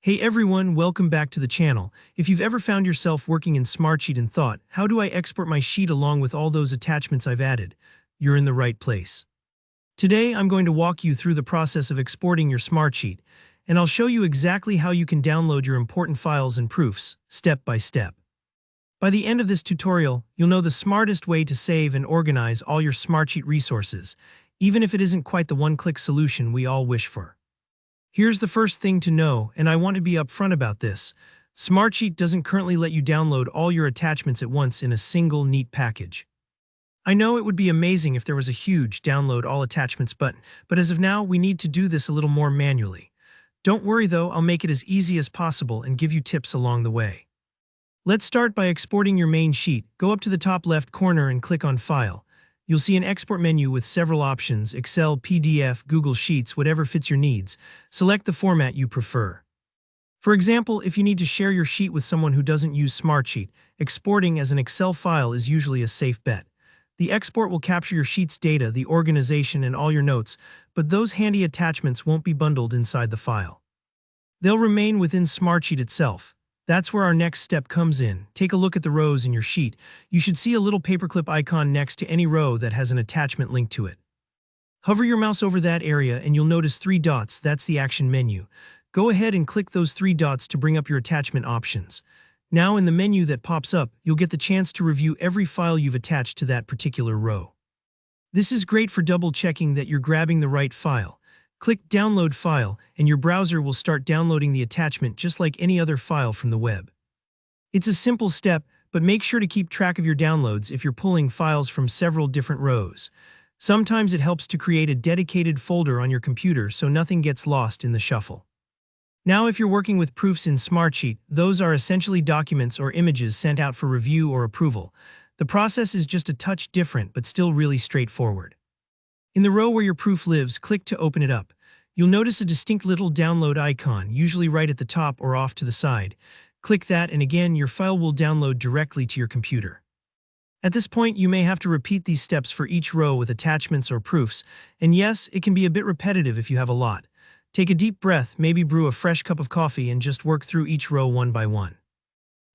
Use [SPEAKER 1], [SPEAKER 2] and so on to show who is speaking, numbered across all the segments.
[SPEAKER 1] Hey everyone, welcome back to the channel. If you've ever found yourself working in Smartsheet and thought, how do I export my sheet along with all those attachments I've added? You're in the right place. Today, I'm going to walk you through the process of exporting your Smartsheet, and I'll show you exactly how you can download your important files and proofs, step by step. By the end of this tutorial, you'll know the smartest way to save and organize all your Smartsheet resources, even if it isn't quite the one-click solution we all wish for. Here's the first thing to know, and I want to be upfront about this. Smartsheet doesn't currently let you download all your attachments at once in a single neat package. I know it would be amazing if there was a huge download all attachments button, but as of now, we need to do this a little more manually. Don't worry though, I'll make it as easy as possible and give you tips along the way. Let's start by exporting your main sheet. Go up to the top left corner and click on File. You'll see an export menu with several options: Excel, PDF, Google Sheets, whatever fits your needs. Select the format you prefer. For example, if you need to share your sheet with someone who doesn't use Smartsheet, exporting as an Excel file is usually a safe bet. The export will capture your sheet's data, the organization, and all your notes, but those handy attachments won't be bundled inside the file. They'll remain within Smartsheet itself. That's where our next step comes in. Take a look at the rows in your sheet. You should see a little paperclip icon next to any row that has an attachment linked to it. Hover your mouse over that area and you'll notice 3 dots. That's the action menu. Go ahead and click those 3 dots to bring up your attachment options. Now in the menu that pops up, you'll get the chance to review every file you've attached to that particular row. This is great for double-checking that you're grabbing the right file. Click Download File, and your browser will start downloading the attachment just like any other file from the web. It's a simple step, but make sure to keep track of your downloads if you're pulling files from several different rows. Sometimes it helps to create a dedicated folder on your computer so nothing gets lost in the shuffle. Now, if you're working with proofs in Smartsheet, those are essentially documents or images sent out for review or approval. The process is just a touch different, but still really straightforward. In the row where your proof lives, click to open it up. You'll notice a distinct little download icon, usually right at the top or off to the side. Click that and again, your file will download directly to your computer. At this point, you may have to repeat these steps for each row with attachments or proofs, and yes, it can be a bit repetitive if you have a lot. Take a deep breath, maybe brew a fresh cup of coffee and just work through each row one by one.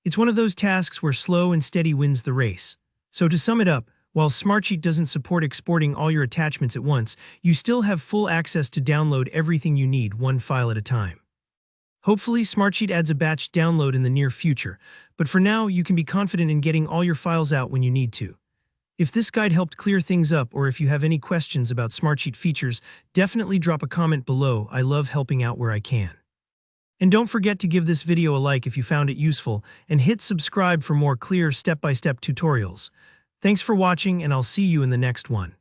[SPEAKER 1] It's one of those tasks where slow and steady wins the race. So to sum it up, while Smartsheet doesn't support exporting all your attachments at once, you still have full access to download everything you need, one file at a time. Hopefully, Smartsheet adds a batch download in the near future, but for now, you can be confident in getting all your files out when you need to. If this guide helped clear things up, or if you have any questions about Smartsheet features, definitely drop a comment below. I love helping out where I can. And don't forget to give this video a like if you found it useful, and hit subscribe for more clear step-by-step tutorials. Thanks for watching, and I'll see you in the next one.